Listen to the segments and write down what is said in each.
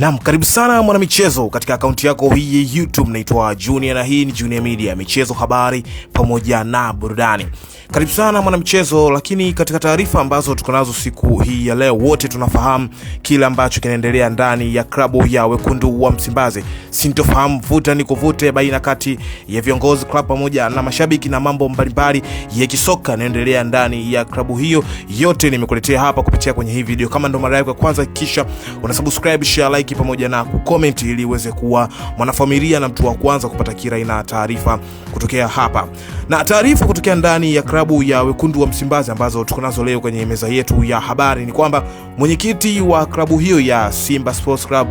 Naam, karibu sana mwana michezo katika akaunti yako hii ya YouTube. Naitwa Junior na hii ni Junior Media, michezo, habari pamoja na burudani. Karibu sana mwana michezo, lakini katika taarifa ambazo tuko nazo siku hii ya leo, wote tunafahamu kila ambacho kinaendelea ndani ya klabu ya Wekundu wa Msimbazi. Sintofahamu vuta ni kuvute baina kati ya viongozi club pamoja na mashabiki na mambo mbalimbali ya kisoka yanaendelea ndani ya klabu hiyo. Yote nimekuletea hapa kupitia kwenye hii video. Kama ndo mara yako ya kwanza, kisha unasubscribe, share, like pamoja na kucomment ili uweze kuwa mwanafamilia na mtu wa kwanza kupata kila aina taarifa kutokea hapa. Na taarifa kutokea ndani ya klabu ya Wekundu wa Msimbazi ambazo tuko nazo leo kwenye meza yetu ya habari ni kwamba mwenyekiti wa klabu hiyo ya Simba Sports Club,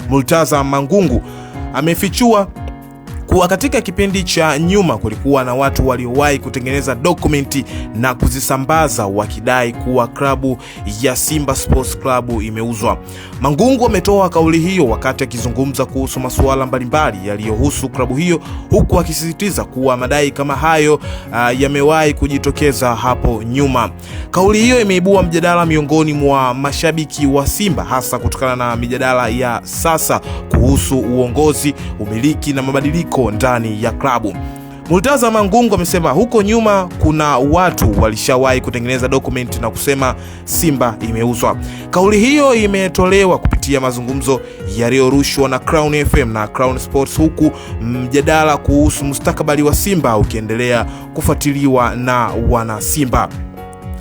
Murtaza Mangungu, amefichua kuwa katika kipindi cha nyuma kulikuwa na watu waliowahi kutengeneza dokumenti na kuzisambaza wakidai kuwa klabu ya Simba Sports Club imeuzwa. Mangungu ametoa kauli hiyo wakati akizungumza kuhusu masuala mbalimbali yaliyohusu klabu hiyo, huku akisisitiza kuwa madai kama hayo yamewahi kujitokeza hapo nyuma. Kauli hiyo imeibua mjadala miongoni mwa mashabiki wa Simba, hasa kutokana na mijadala ya sasa kuhusu uongozi, umiliki na mabadiliko ndani ya klabu. Murtaza Mangungu amesema huko nyuma kuna watu walishawahi kutengeneza document na kusema Simba imeuzwa. Kauli hiyo imetolewa kupitia mazungumzo yaliyorushwa na Crown FM na Crown Sports, huku mjadala kuhusu mustakabali wa Simba ukiendelea kufuatiliwa na wana Simba.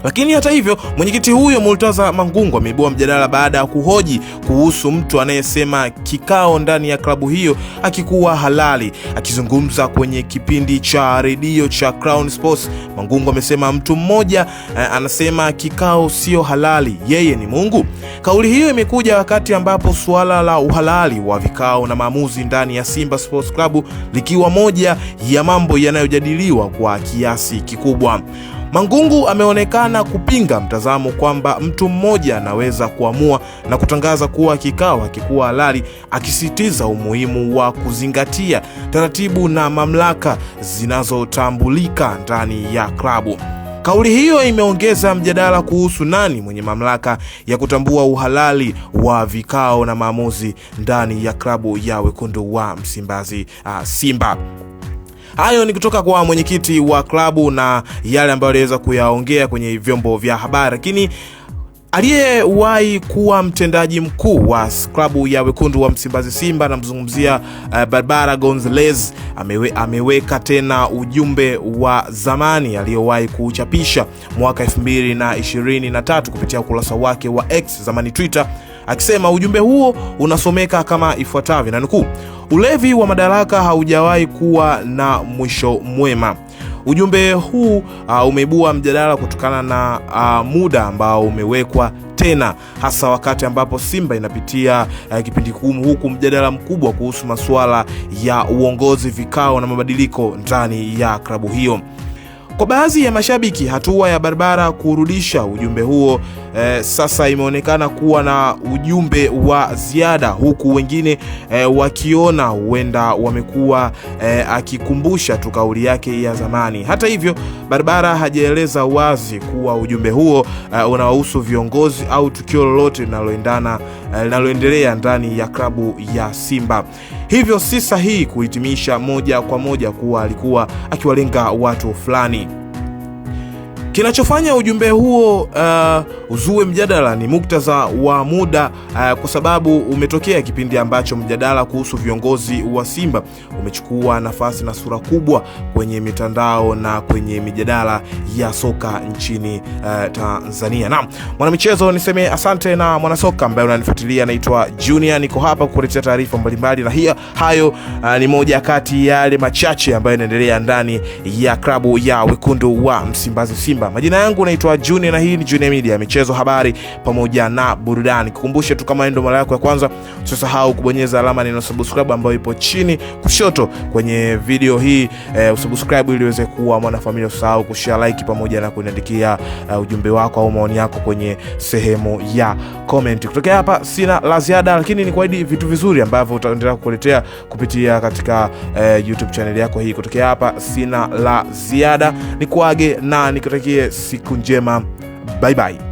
Lakini hata hivyo, mwenyekiti huyo Murtaza Mangungu ameibua mjadala baada ya kuhoji kuhusu mtu anayesema kikao ndani ya klabu hiyo akikuwa halali. Akizungumza kwenye kipindi cha redio cha Crown Sports, Mangungu amesema mtu mmoja anasema kikao sio halali, yeye ni Mungu. Kauli hiyo imekuja wakati ambapo suala la uhalali wa vikao na maamuzi ndani ya Simba Sports Club likiwa moja ya mambo yanayojadiliwa kwa kiasi kikubwa. Mangungu ameonekana kupinga mtazamo kwamba mtu mmoja anaweza kuamua na kutangaza kuwa kikao hakikuwa halali, akisisitiza umuhimu wa kuzingatia taratibu na mamlaka zinazotambulika ndani ya klabu. Kauli hiyo imeongeza mjadala kuhusu nani mwenye mamlaka ya kutambua uhalali wa vikao na maamuzi ndani ya klabu ya Wekundu wa Msimbazi, Simba. Hayo ni kutoka kwa mwenyekiti wa klabu na yale ambayo aliweza kuyaongea kwenye vyombo vya habari. Lakini aliyewahi kuwa mtendaji mkuu wa klabu ya Wekundu wa Msimbazi Simba, namzungumzia Barbara Gonzalez, ameweka tena ujumbe wa zamani aliyowahi kuchapisha mwaka 2023 kupitia ukurasa wake wa X, zamani Twitter, akisema ujumbe huo unasomeka kama ifuatavyo, na nukuu: ulevi wa madaraka haujawahi kuwa na mwisho mwema. Ujumbe huu umeibua mjadala kutokana na muda ambao umewekwa tena, hasa wakati ambapo Simba inapitia kipindi kigumu, huku mjadala mkubwa kuhusu masuala ya uongozi, vikao na mabadiliko ndani ya klabu hiyo. Kwa baadhi ya mashabiki, hatua ya Barbara kurudisha ujumbe huo sasa imeonekana kuwa na ujumbe wa ziada, huku wengine wakiona huenda wamekuwa akikumbusha tu kauli yake ya zamani. Hata hivyo, Barbara hajaeleza wazi kuwa ujumbe huo unawahusu viongozi au tukio lolote linaloendelea ndani ya klabu ya Simba. Hivyo si sahihi kuhitimisha moja kwa moja kuwa alikuwa akiwalenga watu fulani. Kinachofanya ujumbe huo uzue mjadala ni muktadha wa muda, kwa sababu umetokea kipindi ambacho mjadala kuhusu viongozi wa Simba umechukua nafasi na sura kubwa kwenye mitandao na kwenye mijadala ya soka nchini Tanzania. Naam, mwanamichezo, niseme asante na mwanasoka ambaye unanifuatilia. Naitwa Junior, niko hapa kukuletea taarifa mbalimbali, na hayo ni moja kati ya yale machache ambayo yanaendelea ndani ya klabu ya Wekundu wa Msimbazi Simba. Majina yangu naitwa Junior na hii ni Junior Media, michezo, habari pamoja na burudani. Kukumbushe tu, kama ndio mara yako ya kwanza, usisahau kubonyeza alama neno subscribe ambayo ipo chini kushoto kwenye video hii. Usubscribe ili uweze kuwa mwanafamilia. Usisahau kushare, like pamoja na kuniandikia ujumbe wako au maoni yako kwenye sehemu ya comment. Kutoka hapa sina la ziada, lakini ni kuahidi vitu vizuri ambavyo utaendelea kukuletea kupitia katika YouTube channel yako hii. Kutoka hapa sina la ziada, nikuage na nikutakie siku njema. Bye bye.